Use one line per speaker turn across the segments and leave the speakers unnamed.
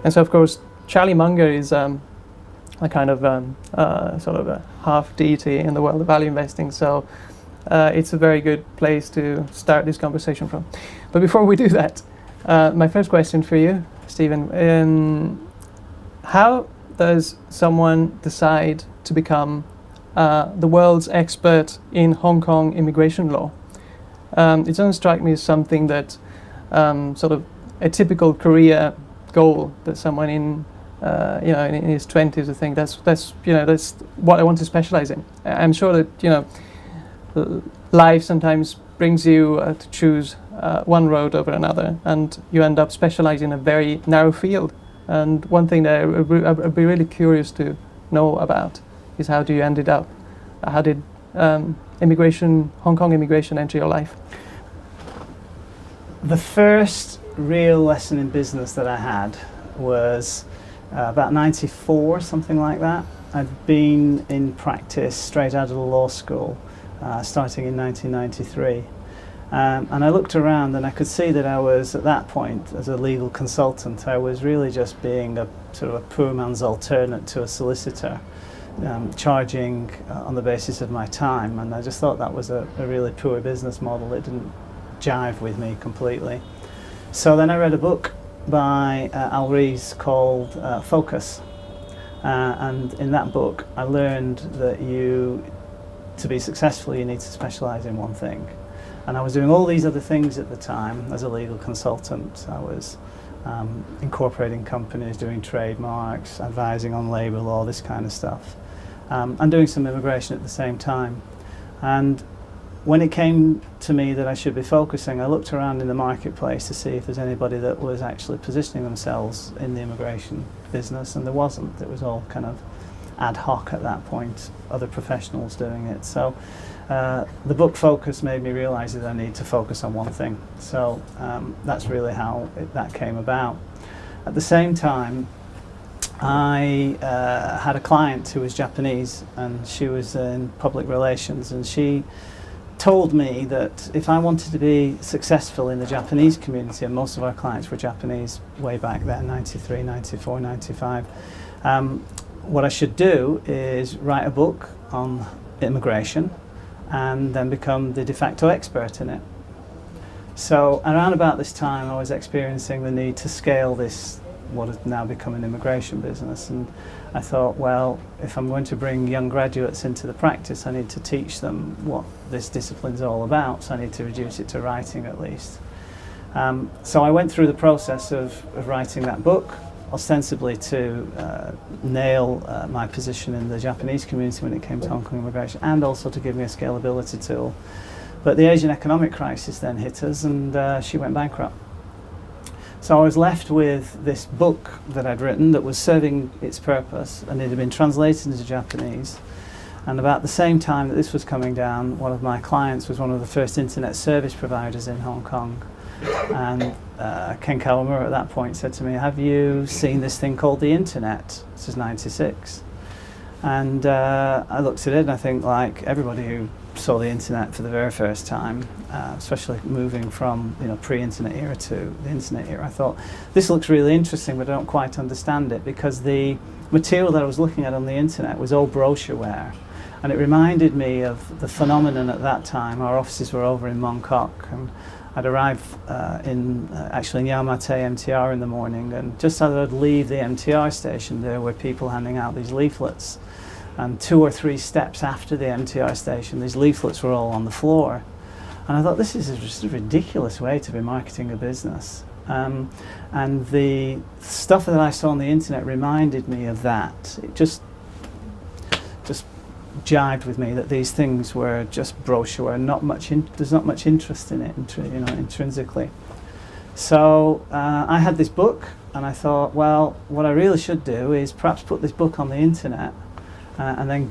And so, of course, Charlie Munger is a kind of sort of a half deity in the world of value investing. So it's a very good place to start this conversation from. But before we do that, my first question for you, Stephen, how does someone decide to become the world's expert in Hong Kong immigration law? It doesn't strike me as something that sort of a typical career goal that someone in his 20s would think that's what I want to specialize in. I'm sure that life sometimes brings you to choose one road over another, and you end up specializing in a very narrow field. And one thing that I'd be really curious to know about is how do you ended up? How did Hong Kong immigration enter your life?
The first real lesson in business that I had was about 94, something like that. I'd been in practice straight out of the law school, starting in 1993. And I looked around and I could see that I was, at that point, as a legal consultant, I was really just being a sort of a poor man's alternate to a solicitor, charging on the basis of my time. And I just thought that was a really poor business model. It didn't jive with me completely. So then I read a book by Al Rees called Focus. And in that book, I learned that to be successful, you need to specialize in one thing. And I was doing all these other things at the time as a legal consultant. I was incorporating companies, doing trademarks, advising on labour law, this kind of stuff, and doing some immigration at the same time. And when it came to me that I should be focusing, I looked around in the marketplace to see if there's anybody that was actually positioning themselves in the immigration business, and there wasn't. It was all kind of ad hoc at that point, other professionals doing it. So the book Focus made me realise that I need to focus on one thing. So that's really how that came about. At the same time, I had a client who was Japanese, and she was in public relations, and she told me that if I wanted to be successful in the Japanese community, and most of our clients were Japanese way back then, 93, 94, 95, what I should do is write a book on immigration and then become the de facto expert in it. So around about this time I was experiencing the need to scale this, what has now become an immigration business, and I thought, well, if I'm going to bring young graduates into the practice, I need to teach them what this discipline is all about, so I need to reduce it to writing at least. So I went through the process of writing that book, ostensibly to nail my position in the Japanese community when it came to Hong Kong immigration, and also to give me a scalability tool. But the Asian economic crisis then hit us, and she went bankrupt. So I was left with this book that I'd written that was serving its purpose, and it had been translated into Japanese. And about the same time that this was coming down, one of my clients was one of the first internet service providers in Hong Kong. And Ken Kawamura at that point said to me, "Have you seen this thing called the internet?" This is 96. And I looked at it, and I think, like everybody who saw the internet for the very first time, especially moving from pre-internet era to the internet era, I thought, this looks really interesting, but I don't quite understand it, because the material that I was looking at on the internet was all brochureware. And it reminded me of the phenomenon at that time. Our offices were over in Mong Kok, and I'd arrive actually in Yau Ma Tei MTR in the morning, and just as I'd leave the MTR station, there were people handing out these leaflets. And 2 or 3 steps after the MTR station, these leaflets were all on the floor. And I thought, this is just a ridiculous way to be marketing a business. And the stuff that I saw on the internet reminded me of that. It just jived with me that these things were just brochure, there's not much interest in it, intrinsically. So I had this book, and I thought, well, what I really should do is perhaps put this book on the internet, and then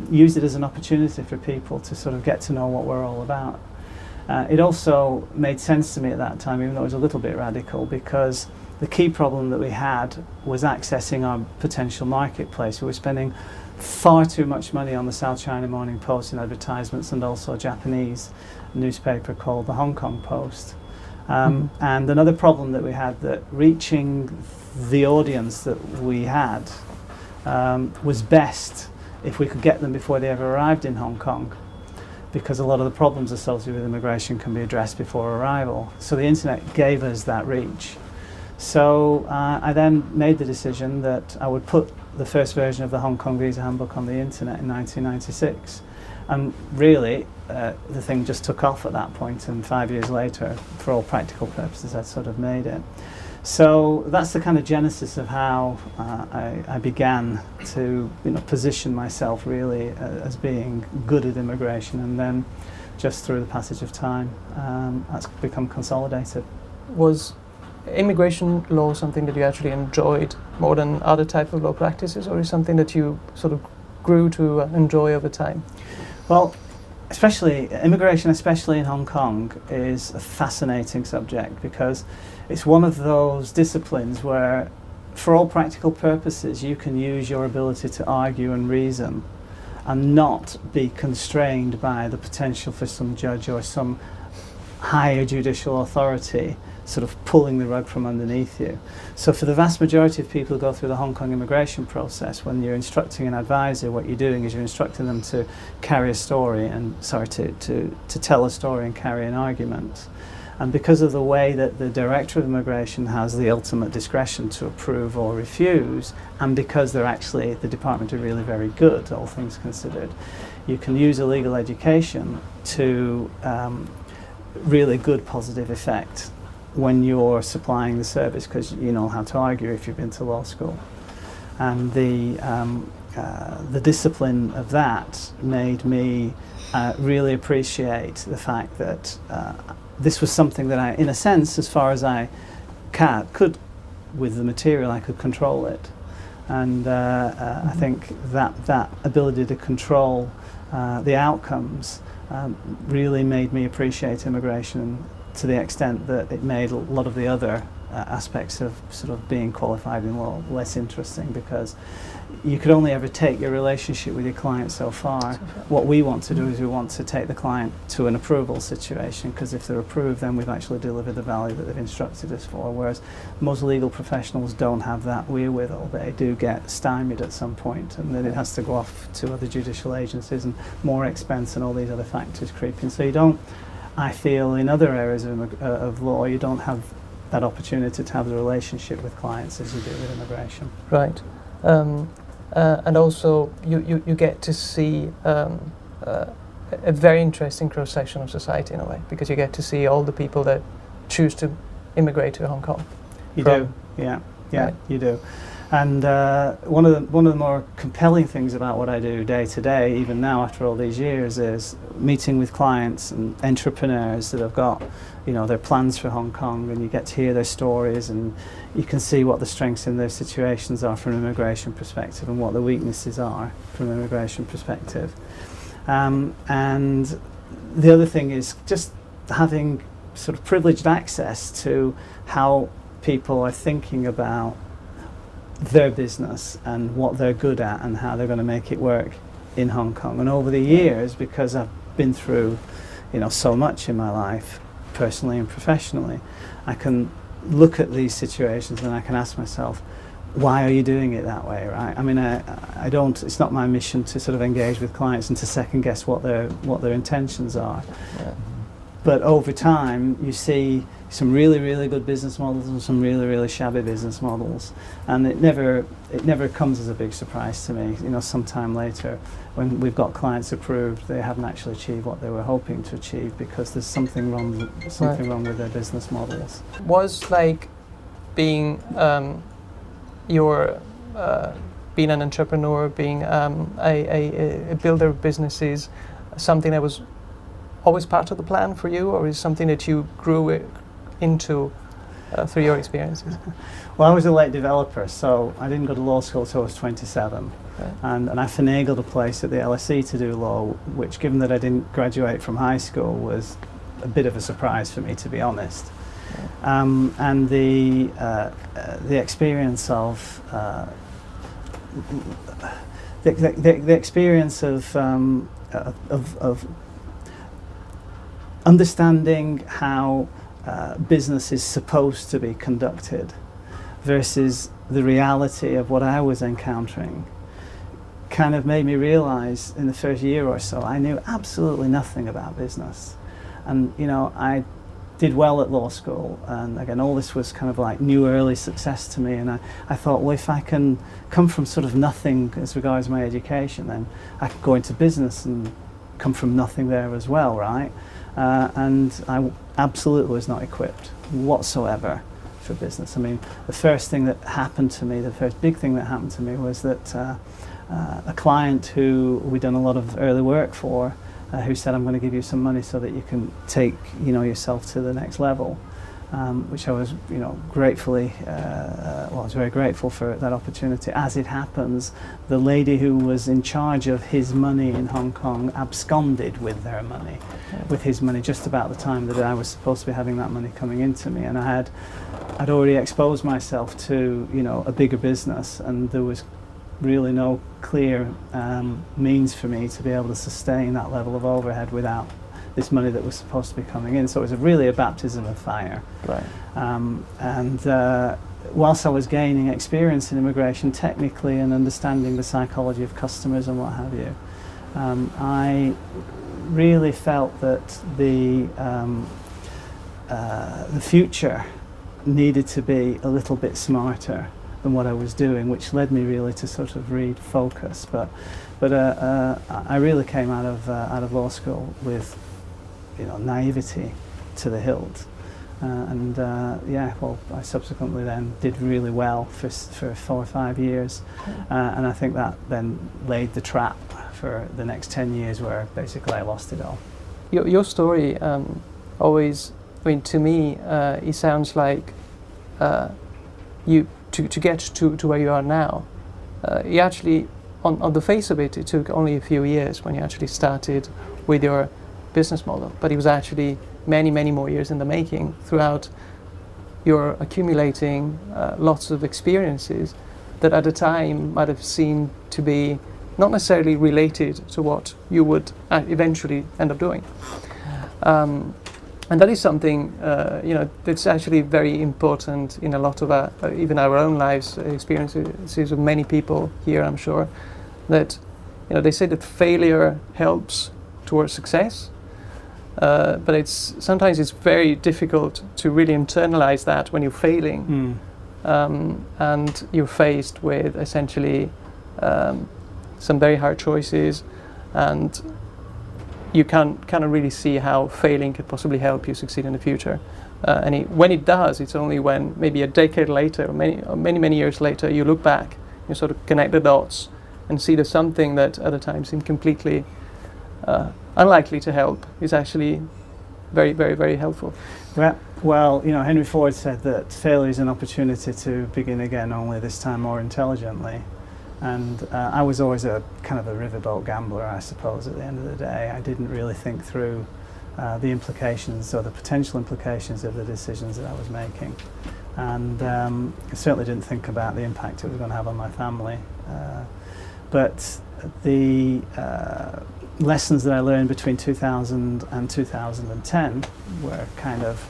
use it as an opportunity for people to sort of get to know what we're all about. It also made sense to me at that time, even though it was a little bit radical, because the key problem that we had was accessing our potential marketplace. We were spending far too much money on the South China Morning Post in advertisements, and also a Japanese newspaper called the Hong Kong Post. And another problem that we had, that reaching the audience that we had was best if we could get them before they ever arrived in Hong Kong, because a lot of the problems associated with immigration can be addressed before arrival. So the internet gave us that reach. So I then made the decision that I would put the first version of the Hong Kong Visa Handbook on the internet in 1996. And really, the thing just took off at that point, and 5 years later, for all practical purposes, I'd sort of made it. So that's the kind of genesis of how I began to position myself really as being good at immigration, and then just through the passage of time, that's become consolidated.
Was immigration law something that you actually enjoyed more than other type of law practices, or is something that you sort of grew to enjoy over time?
Well, immigration, especially in Hong Kong, is a fascinating subject, because it's one of those disciplines where, for all practical purposes, you can use your ability to argue and reason and not be constrained by the potential for some judge or some higher judicial authority sort of pulling the rug from underneath you. So for the vast majority of people who go through the Hong Kong immigration process, when you're instructing an advisor, what you're doing is you're instructing them to carry a story to tell a story and carry an argument. And because of the way that the Director of Immigration has the ultimate discretion to approve or refuse, and because the department are really very good, all things considered, you can use a legal education to really good positive effect when you're supplying the service, because you know how to argue if you've been to law school. And the discipline of that made me really appreciate the fact that this was something that I, in a sense, as far as I could with the material, I could control it. And I think that ability to control the outcomes really made me appreciate immigration, to the extent that it made a lot of the other aspects of sort of being qualified in law less interesting, because you could only ever take your relationship with your client so far. What we want to do is we want to take the client to an approval situation, because if they're approved, then we've actually delivered the value that they've instructed us for, whereas most legal professionals don't have that wherewithal. They do get stymied at some point, and then it has to go off to other judicial agencies, and more expense and all these other factors creep in. So you don't, I feel, in other areas of law, you don't have that opportunity to have the relationship with clients as you do with immigration.
Right. And also you get to see a very interesting cross-section of society in a way, because you get to see all the people that choose to immigrate to Hong Kong.
You do, yeah, right. You do. And one of the more compelling things about what I do day to day, even now after all these years, is meeting with clients and entrepreneurs that have got, their plans for Hong Kong, and you get to hear their stories, and you can see what the strengths in their situations are from an immigration perspective, and what the weaknesses are from an immigration perspective. And the other thing is just having sort of privileged access to how people are thinking about their business and what they're good at and how they're going to make it work in Hong Kong. And over the years, because I've been through so much in my life, personally and professionally, I can look at these situations and I can ask myself, why are you doing it that way, right? I mean, I don't, it's not my mission to sort of engage with clients and to second guess what their intentions are. Yeah. But over time, you see some really, really good business models and some really, really shabby business models, and it never comes as a big surprise to me. Sometime later, when we've got clients approved, they haven't actually achieved what they were hoping to achieve, because there's something wrong with their business models.
Was like being being an entrepreneur, being a builder of businesses, something that was always part of the plan for you, or is something that you grew into through your experiences?
Well, I was a late developer, so I didn't go to law school until I was 27. Right. And I finagled a place at the LSE to do law, which, given that I didn't graduate from high school, was a bit of a surprise for me, to be honest. Right. And the experience of the experience of understanding how business is supposed to be conducted versus the reality of what I was encountering kind of made me realize in the first year or so I knew absolutely nothing about business. And you know, I did well at law school, and again all this was kind of like new early success to me, and I thought, well, if I can come from sort of nothing as regards my education, then I could go into business and come from nothing there as well, right? And I absolutely was not equipped whatsoever for business. I mean, the first thing that happened to me, the first big thing that happened to me was that a client who we'd done a lot of early work for, who said, I'm going to give you some money so that you can take, you know, yourself to the next level, which I was, you know, gratefully, I was very grateful for that opportunity. As it happens, the lady who was in charge of his money in Hong Kong absconded with their money, with his money, just about the time that I was supposed to be having that money coming into me. And I'd already exposed myself to, you know, a bigger business, and there was really no clear means for me to be able to sustain that level of overhead without this money that was supposed to be coming in. So it was really a baptism of fire.
Right.
And whilst I was gaining experience in immigration technically and understanding the psychology of customers and what have you, I really felt that the future needed to be a little bit smarter than what I was doing, which led me really to sort of refocus. But I really came out of law school with, you know, naivety to the hilt, and yeah, well, I subsequently then did really well for 4 or 5 years, and I think that then laid the trap for the next 10 years where basically I lost it all.
Your story always, I mean, to me, it sounds like you to get to where you are now. You actually, on the face of it, it took only a few years when you actually started with your business model, but it was actually many, many more years in the making throughout your accumulating lots of experiences that at the time might have seemed to be not necessarily related to what you would eventually end up doing. And that is something, you know, that's actually very important in a lot of our, even our own lives, experiences of many people here, I'm sure, that, you know, they say that failure helps towards success, but sometimes it's very difficult to really internalize that when you're failing, and you're faced with essentially some very hard choices, and you can't kind of really see how failing could possibly help you succeed in the future. And when it does, it's only when maybe a decade later or many years later you look back, you sort of connect the dots and see that something that at the time seemed completely unlikely to help is actually very, very, very helpful.
Well, you know, Henry Ford said that failure is an opportunity to begin again, only this time more intelligently. And I was always a kind of a riverboat gambler, I suppose, at the end of the day. I didn't really think through the implications or the potential implications of the decisions that I was making. And I certainly didn't think about the impact it was going to have on my family. But the lessons that I learned between 2000 and 2010 were kind of,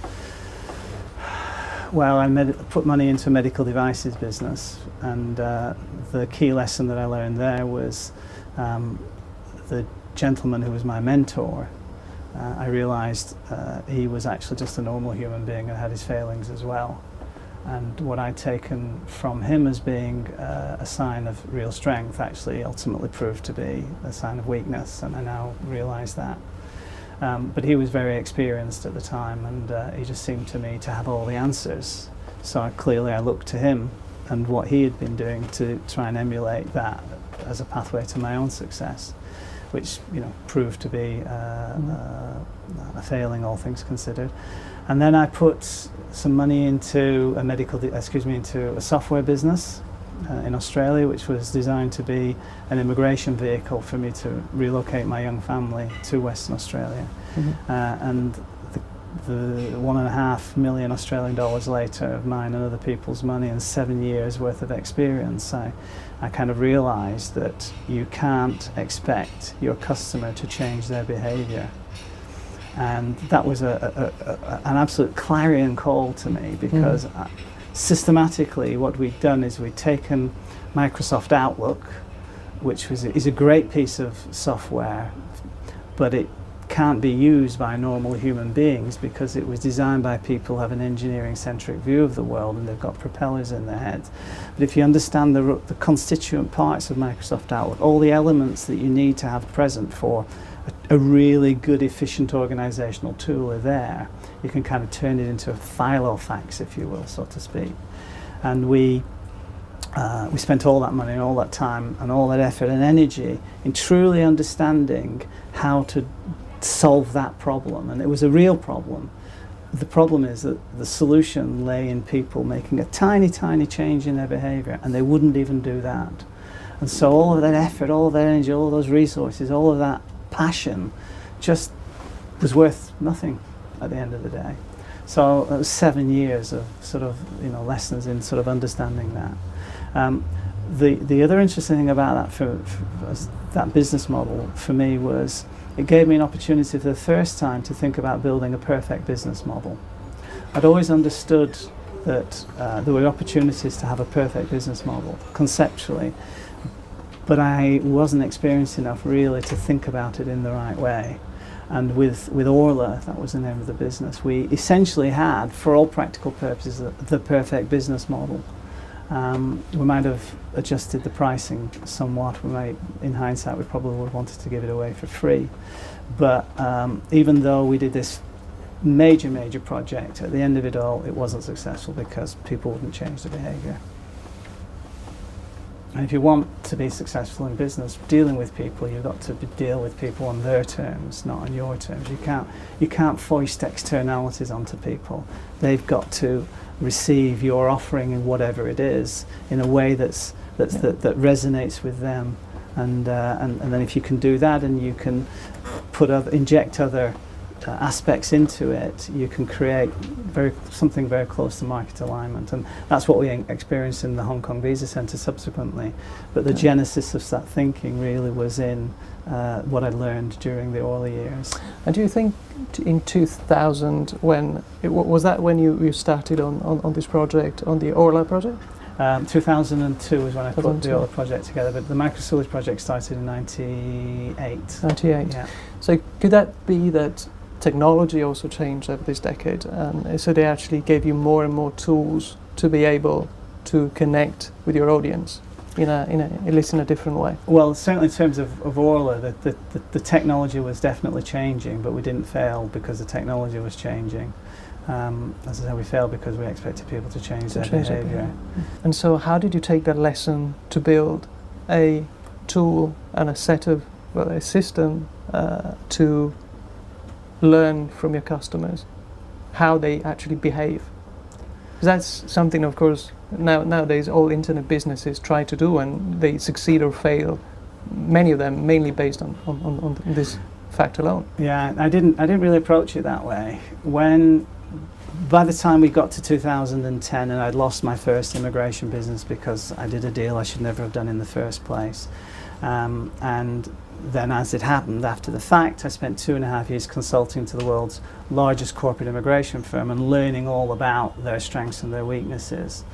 well, I put money into a medical devices business, and the key lesson that I learned there was the gentleman who was my mentor. I realized he was actually just a normal human being and had his failings as well. And what I'd taken from him as being a sign of real strength actually ultimately proved to be a sign of weakness, and I now realize that. But he was very experienced at the time, and he just seemed to me to have all the answers. So clearly I looked to him and what he had been doing to try and emulate that as a pathway to my own success, which, you know, proved to be a failing, all things considered. And then I put some money into into a software business in Australia, which was designed to be an immigration vehicle for me to relocate my young family to Western Australia. And the $1.5 million Australian dollars later of mine and other people's money and 7 years worth of experience, I kind of realized that you can't expect your customer to change their behavior. And that was an absolute clarion call to me, because systematically what we'd done is we'd taken Microsoft Outlook, which is a great piece of software, but it can't be used by normal human beings because it was designed by people who have an engineering-centric view of the world and they've got propellers in their heads. But if you understand the constituent parts of Microsoft Outlook, all the elements that you need to have present for a really good, efficient organizational tool are there, you can kind of turn it into a filofax, if you will, so to speak. And we spent all that money and all that time and all that effort and energy in truly understanding how to solve that problem, and it was a real problem. The problem is that the solution lay in people making a tiny change in their behavior, and they wouldn't even do that. And so all of that effort, all of that energy, all of those resources, all of that passion just was worth nothing at the end of the day. So it was 7 years of sort of, lessons in sort of understanding that. The other interesting thing about that for that business model for me was it gave me an opportunity for the first time to think about building a perfect business model. I'd always understood that there were opportunities to have a perfect business model conceptually, but I wasn't experienced enough really to think about it in the right way. And with Orla, that was the name of the business, we essentially had, for all practical purposes, the perfect business model. We might have adjusted the pricing somewhat. In hindsight, we probably would have wanted to give it away for free. But even though we did this major project, at the end of it all, it wasn't successful because people wouldn't change their behavior. And if you want to be successful in business, dealing with people, you've got to deal with people on their terms, not on your terms. You can't foist externalities onto people. They've got to receive your offering in whatever it is in a way that resonates with them, and then if you can do that and you can inject other aspects into it, you can create something very close to market alignment, and that's what we experienced in the Hong Kong Visa Centre subsequently. But the genesis of that thinking really was in what I learned during the early years.
And do you think in 2000, was that when you started on this project, on the Orla project?
2002 is when I put the Orla project together, but the microservice project started in 98.
98.
Yeah.
So could that be that technology also changed over this decade, and so they actually gave you more and more tools to be able to connect with your audience at least in a different way? Well,
certainly in terms of Orla, the technology was definitely changing, but we didn't fail because the technology was changing. As I said, we failed because we expected people to change their behaviour.
And so how did you take that lesson to build a tool and a set of, a system to learn from your customers how they actually behave? Because that's something, of course, nowadays all internet businesses try to do, and they succeed or fail, many of them mainly based on this fact alone.
Yeah, I didn't really approach it that way. By the time we got to 2010 and I'd lost my first immigration business because I did a deal I should never have done in the first place, and then as it happened after the fact, I spent 2.5 years consulting to the world's largest corporate immigration firm and learning all about their strengths and their weaknesses.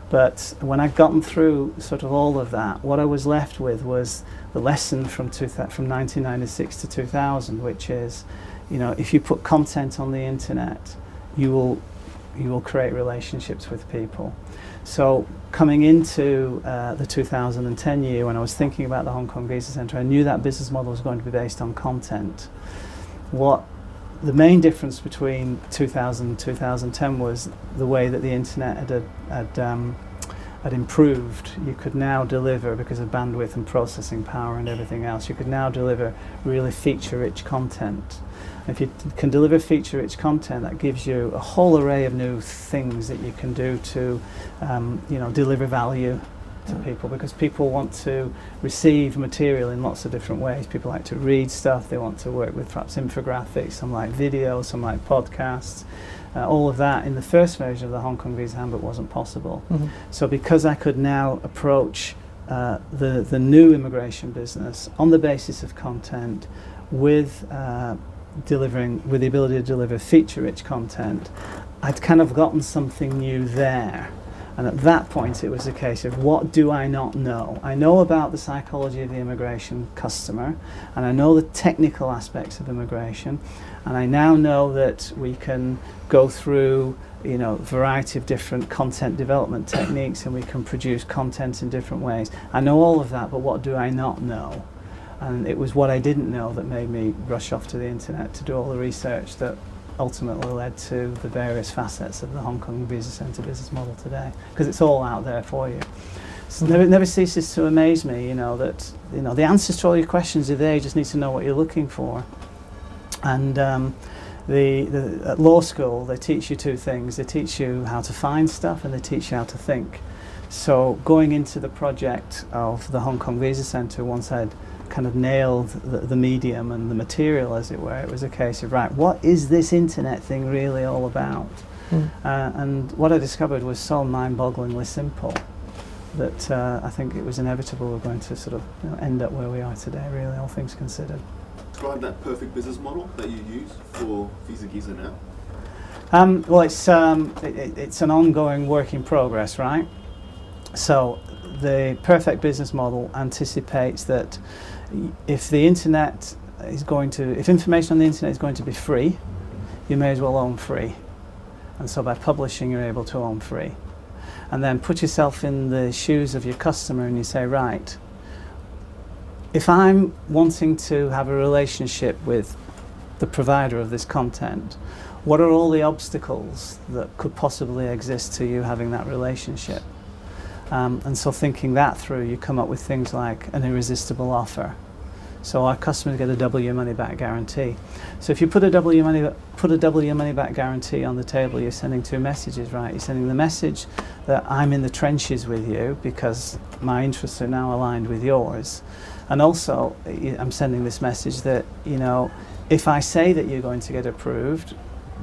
But when I'd gotten through sort of all of that, what I was left with was the lesson from 1996 to 2000, which is, if you put content on the internet, you will create relationships with people. So coming into the 2010 year, when I was thinking about the Hong Kong Visa Centre, I knew that business model was going to be based on content. The main difference between 2000 and 2010 was the way that the internet had improved. You could now deliver, because of bandwidth and processing power and everything else, you could now deliver really feature-rich content. If you can deliver feature-rich content, that gives you a whole array of new things that you can do to, deliver value to people, because people want to receive material in lots of different ways. People like to read stuff, they want to work with perhaps infographics, some like video, some like podcasts. All of that in the first version of the Hong Kong Visa Handbook wasn't possible. Mm-hmm. So because I could now approach the new immigration business on the basis of content with with the ability to deliver feature-rich content, I'd kind of gotten something new there. And at that point, it was a case of, what do I not know? I know about the psychology of the immigration customer, and I know the technical aspects of immigration, and I now know that we can go through, you know, a variety of different content development techniques, and we can produce content in different ways. I know all of that, but what do I not know? And it was what I didn't know that made me rush off to the internet to do all the research that ultimately led to the various facets of the Hong Kong Visa Centre business model today, because it's all out there for you. So it never ceases to amaze me, you know, that, you know, the answers to all your questions are there. You just need to know what you're looking for. And at law school, they teach you two things. They teach you how to find stuff, and they teach you how to think. So going into the project of the Hong Kong Visa Centre, once I'd kind of nailed the medium and the material, as it were, it was a case of, right, what is this internet thing really all about? And what I discovered was so mind-bogglingly simple that I think it was inevitable we're going to sort of, you know, end up where we are today, really, all things considered.
Describe that perfect business model that you use for VCC now.
Well, it's an ongoing work in progress, right? So the perfect business model anticipates that if information on the internet is going to be free, you may as well own free. And so by publishing, you're able to own free. And then put yourself in the shoes of your customer and you say, right, if I'm wanting to have a relationship with the provider of this content, what are all the obstacles that could possibly exist to you having that relationship? And so thinking that through, you come up with things like an irresistible offer. So our customers get a double your money back guarantee. So if you put a double your money back guarantee on the table, you're sending two messages, right? You're sending the message that I'm in the trenches with you because my interests are now aligned with yours. And also, I'm sending this message that, you know, if I say that you're going to get approved,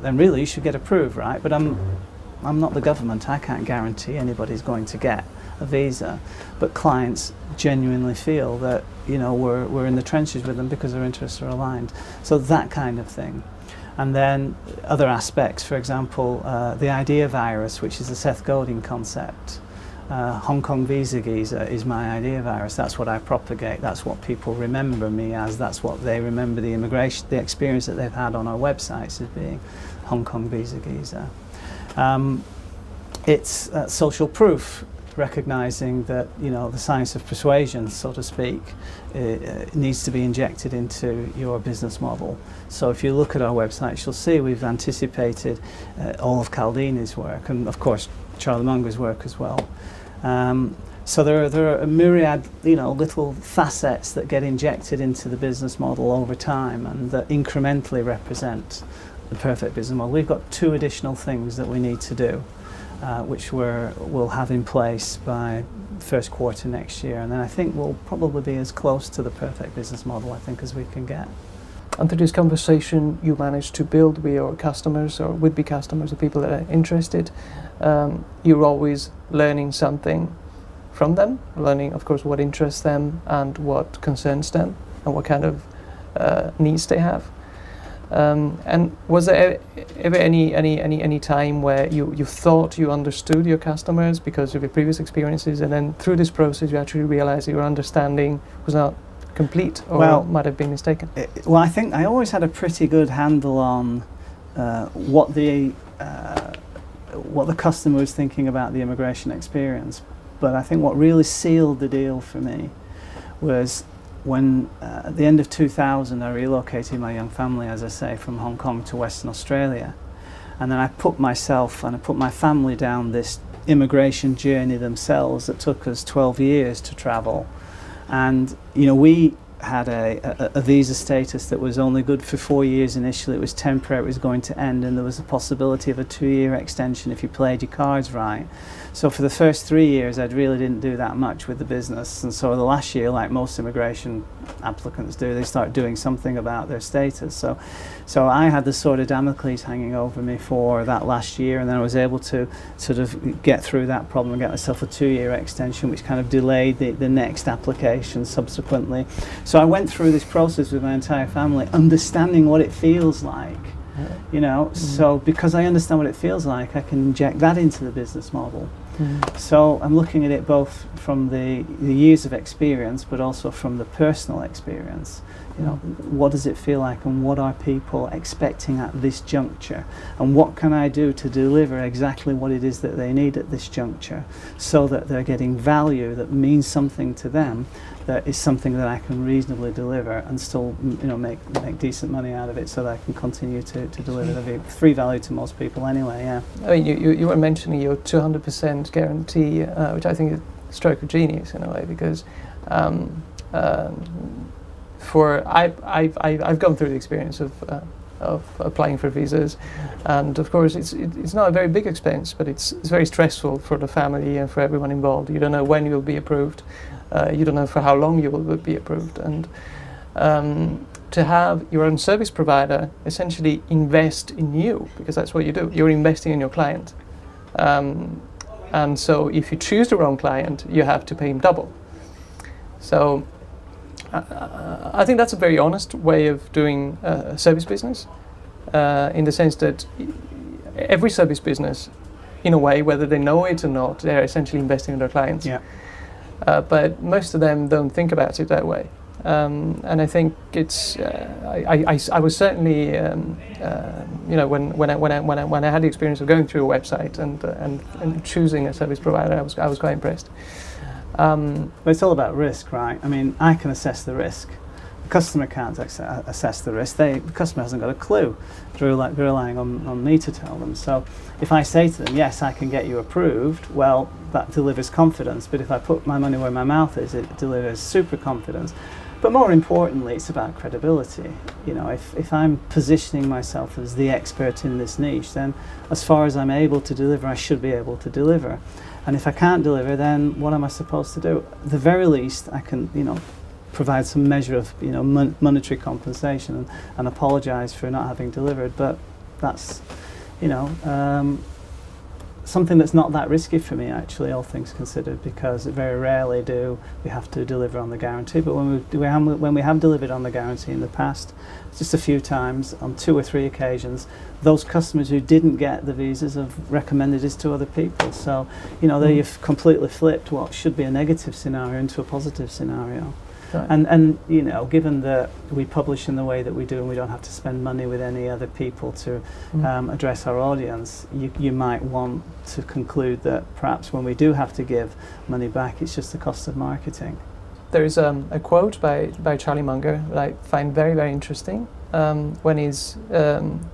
then really you should get approved, right? But I'm not the government. I can't guarantee anybody's going to get a visa. But clients genuinely feel that, you know, we're in the trenches with them because our interests are aligned. So that kind of thing. And then other aspects, for example, the idea virus, which is a Seth Godin concept. Hong Kong Visa Geezer is my idea virus. That's what I propagate. That's what people remember me as. That's what they remember the experience that they've had on our websites as being Hong Kong Visa Geezer. It's social proof, recognizing that, you know, the science of persuasion, so to speak, needs to be injected into your business model. So if you look at our websites, you'll see we've anticipated all of Caldini's work, and of course Charlie Munger's work as well. So there are a myriad, you know, little facets that get injected into the business model over time and that incrementally represent the perfect business model. We've got two additional things that we need to do, which we'll have in place by first quarter next year, and then I think we'll probably be as close to the perfect business model, I think, as we can get.
And through this conversation you managed to build with your customers or would-be customers or people that are interested, you're always learning something from them, learning, of course, what interests them and what concerns them and what kind of needs they have. And was there ever any time where you thought you understood your customers because of your previous experiences, and then through this process you actually realized your understanding was not complete or might have been mistaken?
Well, I think I always had a pretty good handle on what the customer was thinking about the immigration experience. But I think what really sealed the deal for me was when at the end of 2000 I relocated my young family, as I say, from Hong Kong to Western Australia, and then I put myself and I put my family down this immigration journey themselves that took us 12 years to travel. And you know, we had a visa status that was only good for 4 years initially. It was temporary, it was going to end, and there was a possibility of a 2-year extension if you played your cards right. So for the first 3 years I really didn't do that much with the business, and so the last year, like most immigration applicants do, they start doing something about their status. So I had the sort of Damocles hanging over me for that last year, and then I was able to sort of get through that problem and get myself a 2-year extension, which kind of delayed the next application subsequently. So I went through this process with my entire family, understanding what it feels like. So because I understand what it feels like, I can inject that into the business model. So I'm looking at it both from the years of experience, but also from the personal experience. What does it feel like, and what are people expecting at this juncture, and what can I do to deliver exactly what it is that they need at this juncture, so that they're getting value that means something to them, that is something that I can reasonably deliver and still make decent money out of it, so that I can continue to deliver the free value to most people anyway. Yeah.
I mean, you were mentioning your 200% guarantee, which I think is a stroke of genius in a way, because I've gone through the experience of applying for visas, and of course it's not a very big expense, but it's very stressful for the family and for everyone involved. You don't know when you'll be approved, you don't know for how long you will be approved, and to have your own service provider essentially invest in you, because that's what you do. You're investing in your client, and so if you choose the wrong client, you have to pay him double. So I think that's a very honest way of doing a service business, in the sense that every service business, in a way, whether they know it or not, they're essentially investing in their clients.
Yeah.
But most of them don't think about it that way. And I think it's. I was certainly, when I had the experience of going through a website and choosing a service provider, I was quite impressed.
But it's all about risk, right? I mean, I can assess the risk. The customer can't assess the risk. The customer hasn't got a clue. They're relying on me to tell them. So if I say to them, yes, I can get you approved, well, that delivers confidence. But if I put my money where my mouth is, it delivers super confidence. But more importantly, it's about credibility. If I'm positioning myself as the expert in this niche, then as far as I'm able to deliver, I should be able to deliver. And if I can't deliver, then what am I supposed to do? At the very least, I can, provide some measure of, monetary compensation and apologise for not having delivered. But that's, something that's not that risky for me, actually, all things considered, because very rarely do we have to deliver on the guarantee. But when we have delivered on the guarantee in the past, just a few times, on 2 or 3 occasions, those customers who didn't get the visas have recommended us to other people. So, there you've completely flipped what should be a negative scenario into a positive scenario.
Right.
And given that we publish in the way that we do, and we don't have to spend money with any other people to address our audience, you might want to conclude that perhaps when we do have to give money back, it's just the cost of marketing.
There is a quote by Charlie Munger that I find very, very interesting, when he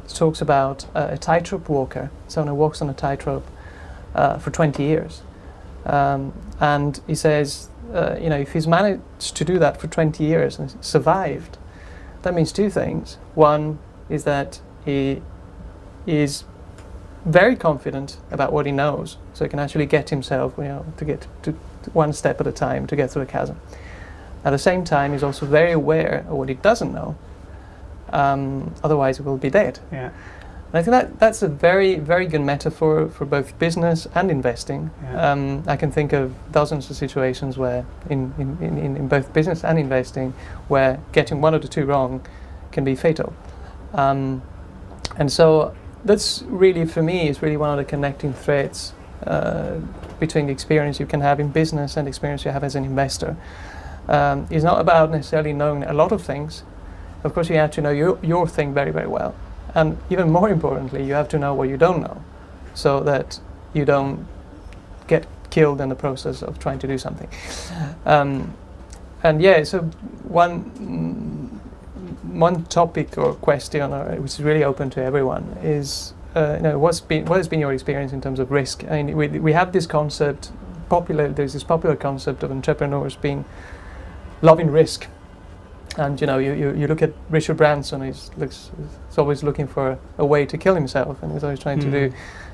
talks about a tightrope walker, someone who walks on a tightrope for 20 years. And he says, if he's managed to do that for 20 years and survived, that means 2 things. One is that he is very confident about what he knows, so he can actually get himself, to get to one step at a time to get through the chasm. At the same time, he's also very aware of what he doesn't know. Otherwise, he will be dead.
Yeah.
And I think that's a very, very good metaphor for both business and investing. Yeah. I can think of dozens of situations where, in both business and investing, where getting one of the 2 wrong can be fatal. And so that's really, for me, is really one of the connecting threads between the experience you can have in business and the experience you have as an investor. It's not about necessarily knowing a lot of things. Of course, you have to know your thing very, very well. And even more importantly, you have to know what you don't know, so that you don't get killed in the process of trying to do something. So one topic or question, which is really open to everyone, is what has been your experience in terms of risk? I mean, we have this concept there's this popular concept of entrepreneurs loving risk. And you look at Richard Branson. He's always looking for a way to kill himself, and he's always trying to do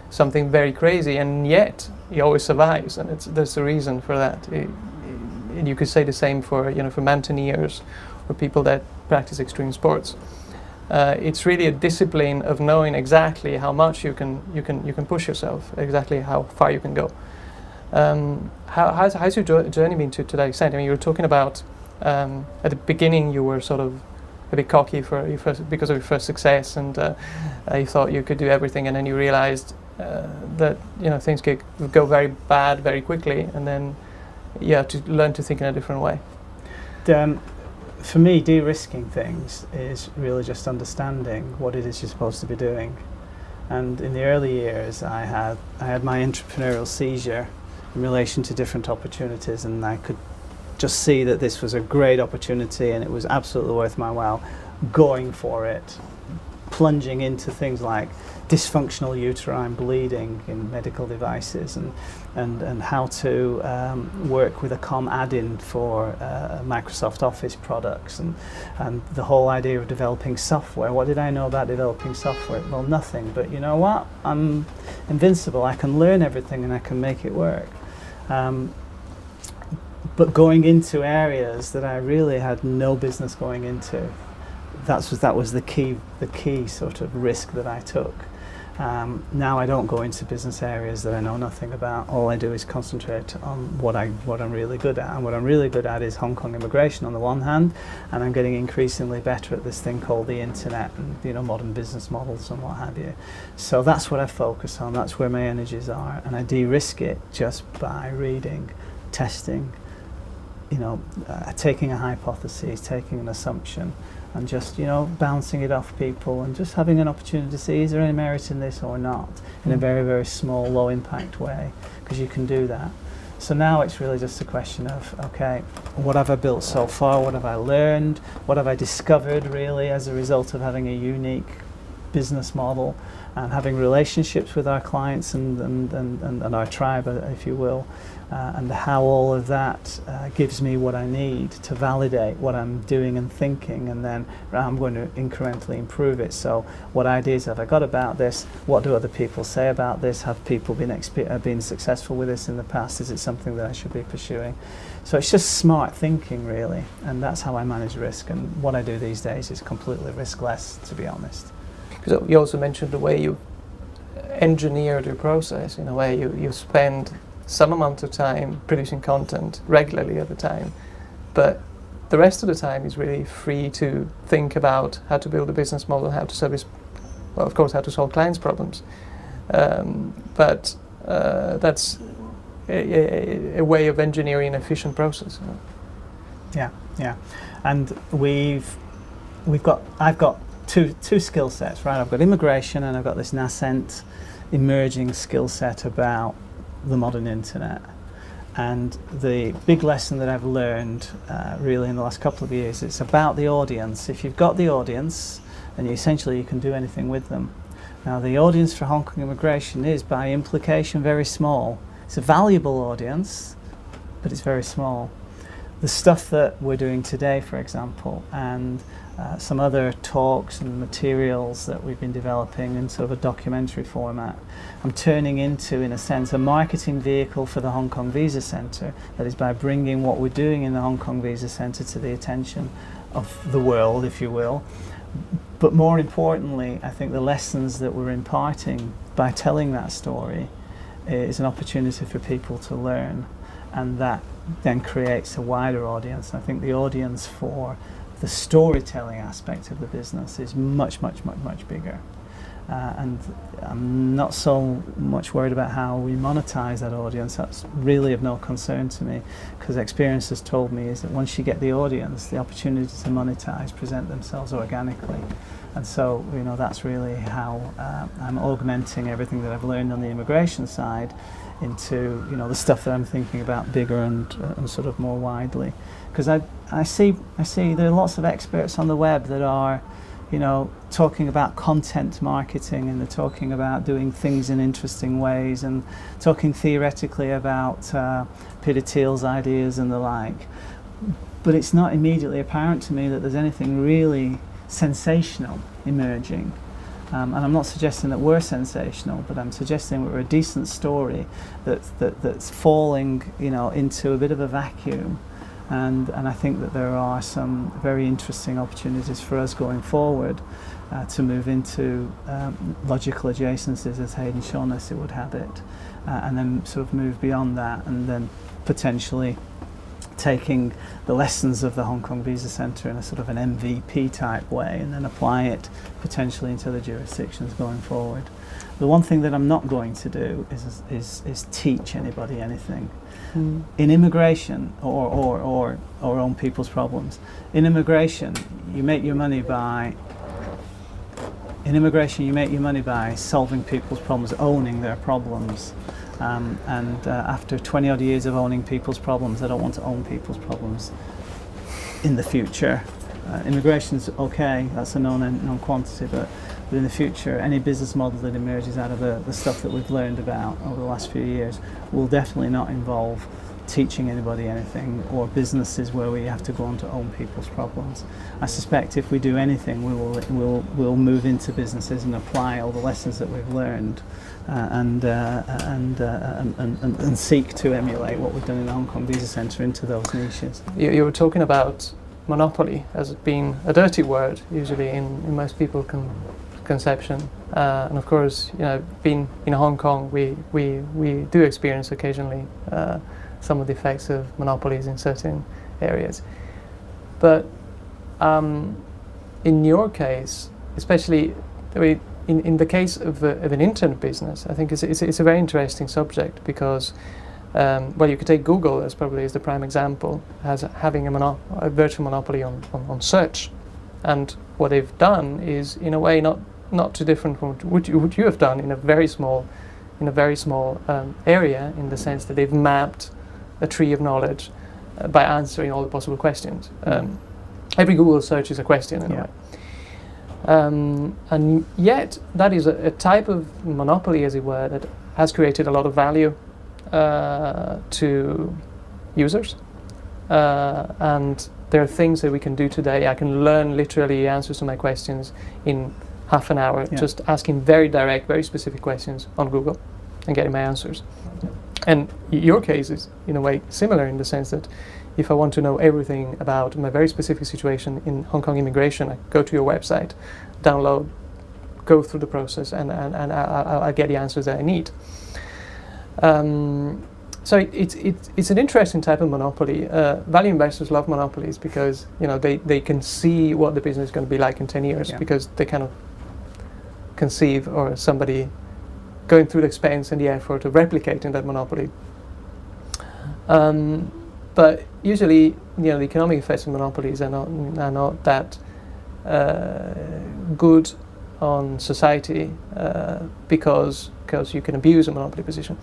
something very crazy, and yet he always survives. And there's a reason for that. You could say the same for mountaineers or people that practice extreme sports. It's really a discipline of knowing exactly how much you can push yourself, exactly how far you can go. How's your journey been to that extent? I mean, you were talking about at the beginning you were sort of a bit cocky because of your first success, and you thought you could do everything, and then you realized that things could go very bad very quickly, and then you have to learn to think in a different way.
For me, de-risking things is really just understanding what it is you're supposed to be doing. And in the early years, I had my entrepreneurial seizure in relation to different opportunities, and I could just see that this was a great opportunity and it was absolutely worth my while going for it, plunging into things like dysfunctional uterine bleeding in medical devices, and how to work with a COM add-in for Microsoft Office products, and the whole idea of developing software. What did I know about developing software? Well, nothing, but you know what? I'm invincible. I can learn everything and I can make it work. But going into areas that I really had no business going into, that was the key sort of risk that I took. Now I don't go into business areas that I know nothing about. All I do is concentrate on what I'm really good at, and what I'm really good at is Hong Kong immigration on the one hand, and I'm getting increasingly better at this thing called the internet and modern business models and what have you. So that's what I focus on. That's where my energies are, and I de-risk it just by reading, testing, taking a hypothesis, taking an assumption, and just bouncing it off people, and just having an opportunity to see, is there any merit in this or not, in a very, very small, low impact way, because you can do that. So now it's really just a question of, okay, what have I built so far, what have I learned, what have I discovered really as a result of having a unique business model and having relationships with our clients and our tribe, if you will, and how all of that gives me what I need to validate what I'm doing and thinking, and then I'm going to incrementally improve it. So what ideas have I got about this? What do other people say about this? Have people been successful with this in the past? Is it something that I should be pursuing? So it's just smart thinking really, and that's how I manage risk, and what I do these days is completely riskless, to be honest.
So you also mentioned the way you engineered your process. In a way, you spend some amount of time producing content regularly at the time, but the rest of the time is really free to think about how to build a business model, how to service, well, of course, how to solve clients' problems. But that's a way of engineering an efficient process.
Yeah, and I've got two skill sets, right? I've got immigration and I've got this nascent emerging skill set about the modern internet. And the big lesson that I've learned really in the last couple of years, it's about the audience. If you've got the audience, then essentially you can do anything with them. Now the audience for Hong Kong immigration is by implication very small. It's a valuable audience, but it's very small. The stuff that we're doing today, for example, and some other talks and materials that we've been developing in sort of a documentary format, I'm turning into, in a sense, a marketing vehicle for the Hong Kong Visa Centre. That is by bringing what we're doing in the Hong Kong Visa Centre to the attention of the world, if you will. But more importantly, I think the lessons that we're imparting by telling that story is an opportunity for people to learn, and that then creates a wider audience. I think the audience for the storytelling aspect of the business is much bigger. And I'm not so much worried about how we monetize that audience. That's really of no concern to me, because experience has told me is that once you get the audience, the opportunity to monetize present themselves organically. And so, that's really how I'm augmenting everything that I've learned on the immigration side into, the stuff that I'm thinking about bigger and sort of more widely. Because I see there are lots of experts on the web that are, talking about content marketing, and they're talking about doing things in interesting ways, and talking theoretically about Peter Thiel's ideas and the like. But it's not immediately apparent to me that there's anything really sensational emerging. And I'm not suggesting that we're sensational, but I'm suggesting we're a decent story that's falling, into a bit of a vacuum. And I think that there are some very interesting opportunities for us going forward to move into logical adjacencies, as Hayden Shaughnessy would have it, and then sort of move beyond that, and then potentially taking the lessons of the Hong Kong Visa Centre in a sort of an MVP type way and then apply it potentially into the jurisdictions going forward. The one thing that I'm not going to do is teach anybody anything. In immigration or own people's problems. In immigration, you make your money by solving people's problems, owning their problems. After 20 odd years of owning people's problems, I don't want to own people's problems in the future. Immigration's okay, that's a known quantity, but in the future, any business model that emerges out of the stuff that we've learned about over the last few years will definitely not involve teaching anybody anything, or businesses where we have to go on to own people's problems. I suspect if we do anything, we'll move into businesses and apply all the lessons that we've learned, and seek to emulate what we've done in the Hong Kong Visa Centre into those niches.
You were talking about monopoly as being a dirty word usually in most people's conception, and of course, being in Hong Kong, we do experience occasionally some of the effects of monopolies in certain areas. But in your case, especially in the case of an internet business, I think it's a very interesting subject because, you could take Google as probably as the prime example, as having a virtual monopoly on search. And what they've done is, in a way, not too different from what you have done in a very small area, in the sense that they've mapped a tree of knowledge by answering all the possible questions. Every Google search is a question in a way. And yet that is a type of monopoly, as it were, that has created a lot of value to users. And there are things that we can do today. I can learn literally answers to my questions in half an hour, just asking very direct, very specific questions on Google and getting my answers. And your case is, in a way, similar in the sense that if I want to know everything about my very specific situation in Hong Kong immigration, I go to your website, download, go through the process, and I'll get the answers that I need. So it's an interesting type of monopoly. Value investors love monopolies because they can see what the business is going to be like in 10 years because they kind of conceive, or somebody going through the expense and the effort of replicating that monopoly. But usually, the economic effects of monopolies are not that good on society because you can abuse a monopoly position.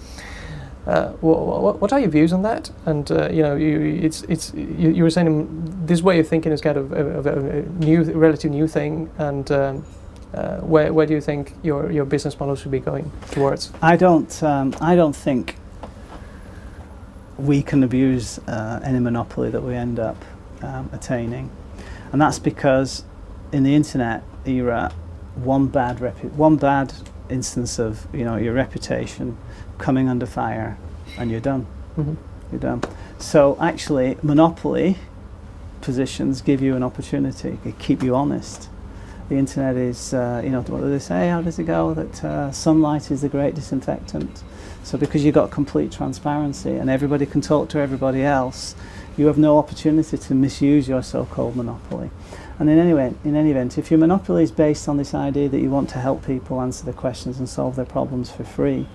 What are your views on that? And you were saying this way of thinking is kind of a relatively new thing, and where do you think your business model should be going towards?
I don't think we can abuse any monopoly that we end up attaining, and that's because in the internet era, one bad instance of your reputation coming under fire, and you're done.
Mm-hmm.
You're done. So actually, monopoly positions give you an opportunity, they keep you honest. The internet is, what do they say? How does it go? That sunlight is the great disinfectant. So because you've got complete transparency and everybody can talk to everybody else, you have no opportunity to misuse your so-called monopoly. And in any event, if your monopoly is based on this idea that you want to help people answer their questions and solve their problems for free,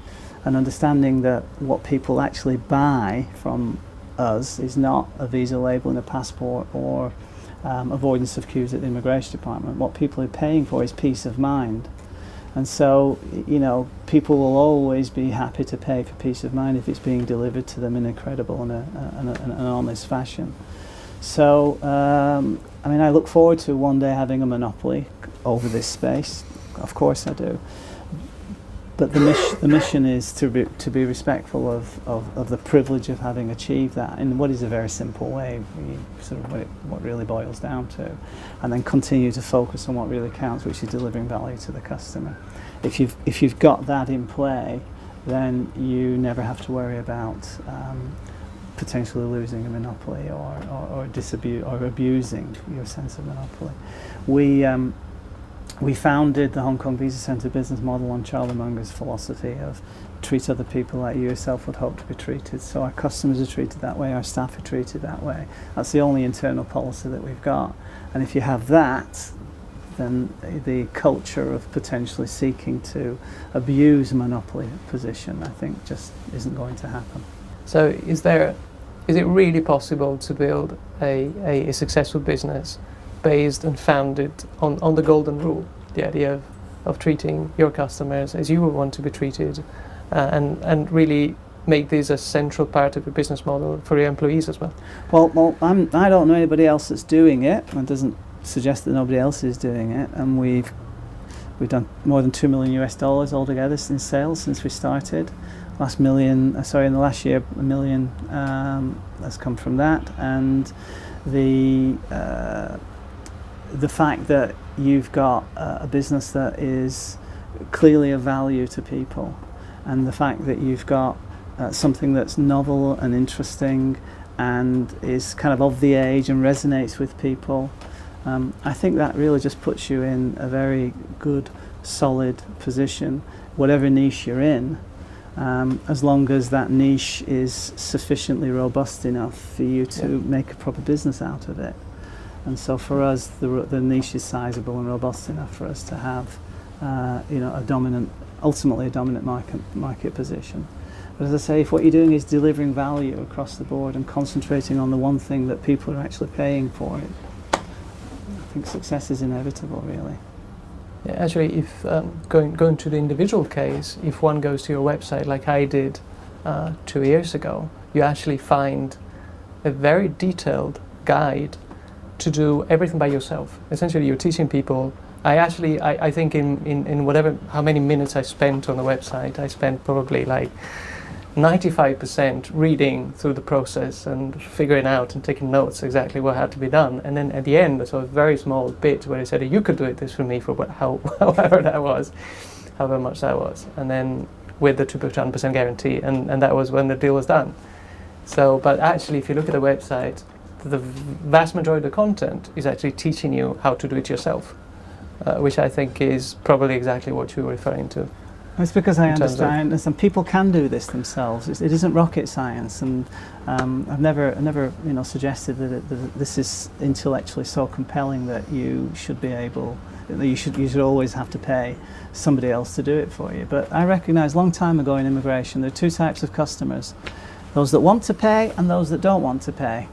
and understanding that what people actually buy from us is not a visa label and a passport or avoidance of queues at the immigration department. What people are paying for is peace of mind. And so, people will always be happy to pay for peace of mind if it's being delivered to them in a credible and an honest fashion. So, I look forward to one day having a monopoly over this space. Of course I do. But the mission is to be respectful of the privilege of having achieved that in what is a very simple way, sort of what really boils down to, and then continue to focus on what really counts, which is delivering value to the customer. If you've got that in play, then you never have to worry about potentially losing a monopoly or abusing your sense of monopoly. we founded the Hong Kong Visa Centre business model on Charlie Munger's philosophy of treat other people like you yourself would hope to be treated. So our customers are treated that way, our staff are treated that way. That's the only internal policy that we've got. And if you have that, then the culture of potentially seeking to abuse a monopoly position, I think, just isn't going to happen.
So is it really possible to build a successful business based and founded on the golden rule, the idea of treating your customers as you would want to be treated, and really make this a central part of your business model for your employees as well?
Well, I don't know anybody else that's doing it. It doesn't suggest that nobody else is doing it, and we've done more than $2 million altogether in sales since we started. In the last year, $1 million has come from that, and the fact that you've got a business that is clearly of value to people, and the fact that you've got something that's novel and interesting and is kind of the age and resonates with people, I think that really just puts you in a very good, solid position, whatever niche you're in, as long as that niche is sufficiently robust enough for you to make a proper business out of it. And so for us, the niche is sizable and robust enough for us to have, ultimately a dominant market position. But as I say, if what you're doing is delivering value across the board and concentrating on the one thing that people are actually paying for, I think success is inevitable, really.
Yeah, actually, if going to the individual case, if one goes to your website like I did 2 years ago, you actually find a very detailed guide to do everything by yourself. Essentially, you're teaching people. I think in whatever, how many minutes I spent on the website, I spent probably like 95% reading through the process and figuring out and taking notes exactly what had to be done. And then at the end, there's a very small bit where they said, you could do this for me for however much that was. And then with the 200% guarantee, and that was when the deal was done. So, but actually, if you look at the website, the vast majority of the content is actually teaching you how to do it yourself, which I think is probably exactly what you were referring to.
It's because I understand people can do this themselves. It isn't rocket science, and I've never suggested that this is intellectually so compelling that you should be able, that you should always have to pay somebody else to do it for you. But I recognise a long time ago in immigration there are two types of customers: those that want to pay and those that don't want to pay.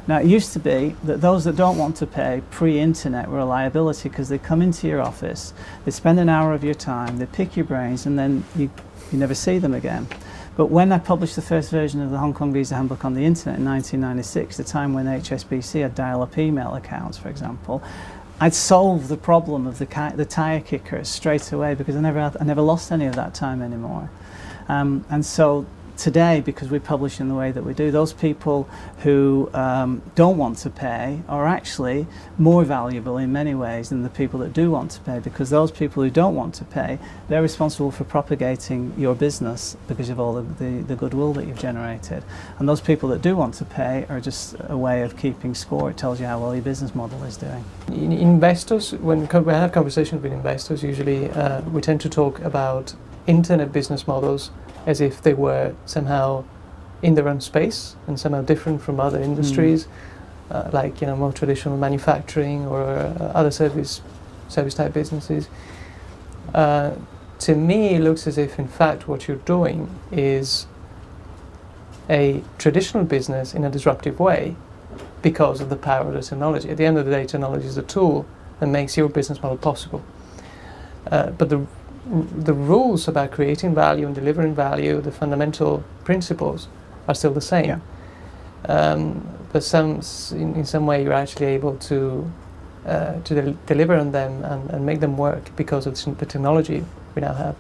Now, it used to be that those that don't want to pay pre-internet were a liability because they come into your office, they spend an hour of your time, they pick your brains, and then you never see them again. But when I published the first version of the Hong Kong Visa Handbook on the internet in 1996, the time when HSBC had dial-up email accounts, for example, I'd solved the problem of the tire kickers straight away because I never lost any of that time anymore. And so today, because we publish in the way that we do, those people who don't want to pay are actually more valuable in many ways than the people that do want to pay, because those people who don't want to pay, they're responsible for propagating your business because of all the goodwill that you've generated. And those people that do want to pay are just a way of keeping score. It tells you how well your business model is doing.
Investors, when we have conversations with investors, usually we tend to talk about internet business models as if they were somehow in their own space and somehow different from other industries, like more traditional manufacturing or other service type businesses. To me, it looks as if, in fact, what you're doing is a traditional business in a disruptive way because of the power of the technology. At the end of the day, technology is a tool that makes your business model possible. But the rules about creating value and delivering value, the fundamental principles, are still the same. Yeah. But in some way you're actually able to deliver on them and make them work because of the technology we now have.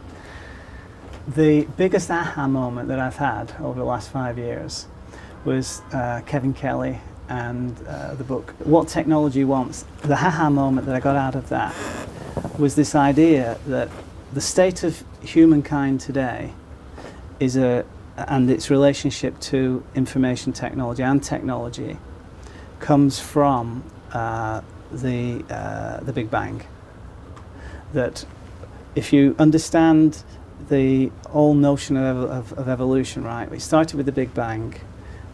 The biggest aha moment that I've had over the last 5 years was Kevin Kelly and the book What Technology Wants. The aha moment that I got out of that was this idea that the state of humankind today and its relationship to information technology and technology comes from the Big Bang. that if you understand the whole notion of evolution, right? We started with the Big Bang,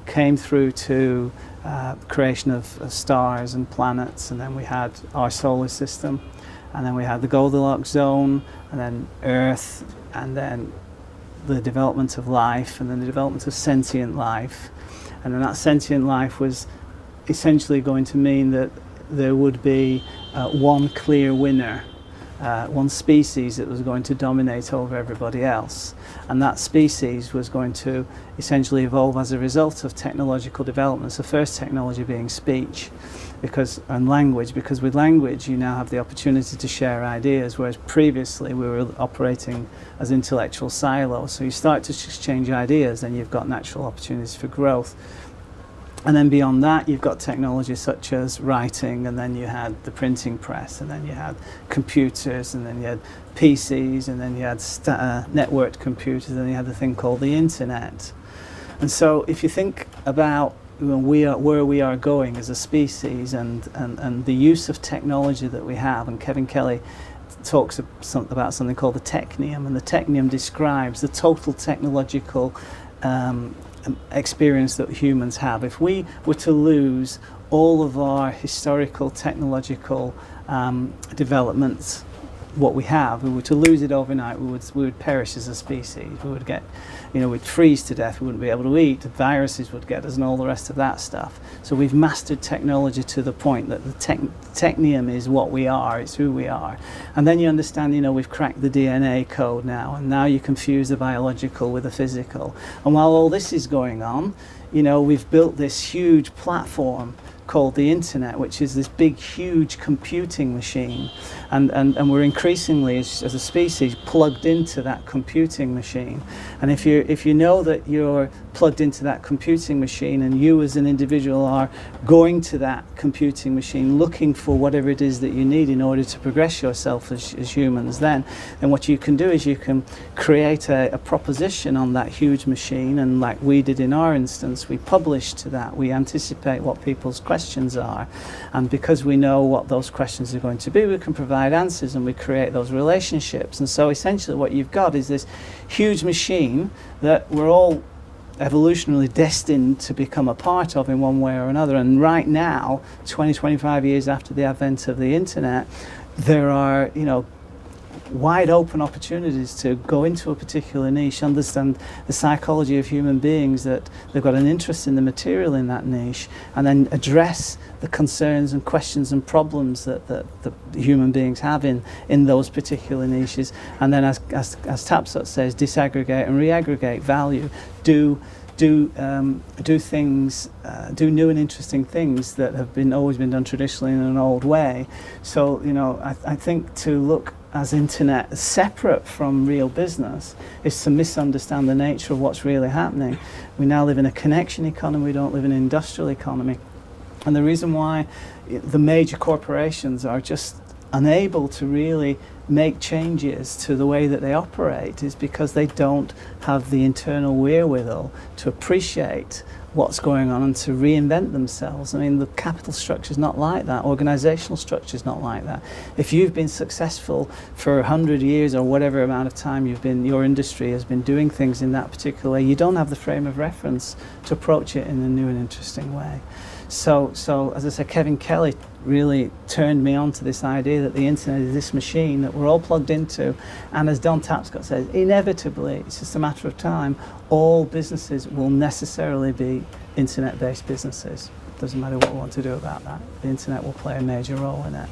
came through to creation of stars and planets, and then we had our solar system, and then we had the Goldilocks zone, and then Earth, and then the development of life, and then the development of sentient life. And then that sentient life was essentially going to mean that there would be one clear winner, one species that was going to dominate over everybody else. And that species was going to essentially evolve as a result of technological developments, the first technology being speech and language, because with language you now have the opportunity to share ideas, whereas previously we were operating as intellectual silos. So you start to exchange ideas, then you've got natural opportunities for growth. And then beyond that, you've got technologies such as writing, and then you had the printing press, and then you had computers, and then you had PCs, and then you had networked computers, and then you had the thing called the internet. And so if you think about where we are going as a species, and the use of technology that we have, and Kevin Kelly talks about something called the technium, and the technium describes the total technological experience that humans have. If we were to lose all of our historical technological developments, what we have, we were to lose it overnight, we would perish as a species. We would get, we'd freeze to death, we wouldn't be able to eat, the viruses would get us, and all the rest of that stuff. So we've mastered technology to the point that the technium is what we are, it's who we are. And then you understand, we've cracked the DNA code now, and now you can fuse the biological with the physical. And while all this is going on, we've built this huge platform called the internet, which is this big, huge computing machine, and we're increasingly, as a species, plugged into that computing machine. And if you know that you're plugged into that computing machine, and you as an individual are going to that computing machine looking for whatever it is that you need in order to progress yourself as humans, then what you can do is you can create a proposition on that huge machine, and like we did in our instance, we publish to that, we anticipate what people's questions are, and because we know what those questions are going to be, we can provide answers, and we create those relationships. And so essentially what you've got is this huge machine that we're all evolutionarily destined to become a part of in one way or another. And right now, 25 years after the advent of the internet, there are wide open opportunities to go into a particular niche, understand the psychology of human beings, that they've got an interest in the material in that niche, and then address the concerns and questions and problems that the human beings have in those particular niches. And then as Tapsot says, disaggregate and reaggregate value, do things, do new and interesting things that have always been done traditionally in an old way. So I think to look as internet separate from real business is to misunderstand the nature of what's really happening. We now live in a connection economy, we don't live in an industrial economy. And the reason why the major corporations are just unable to really make changes to the way that they operate is because they don't have the internal wherewithal to appreciate what's going on and to reinvent themselves. I mean, the capital structure is not like that. Organizational structure is not like that. If you've been successful for 100 years or whatever amount of time your industry has been doing things in that particular way, you don't have the frame of reference to approach it in a new and interesting way. So as I said, Kevin Kelly really turned me on to this idea that the internet is this machine that we're all plugged into, and as Don Tapscott says, inevitably, it's just a matter of time, all businesses will necessarily be internet-based businesses. Doesn't matter what we want to do about that. The internet will play a major role in it.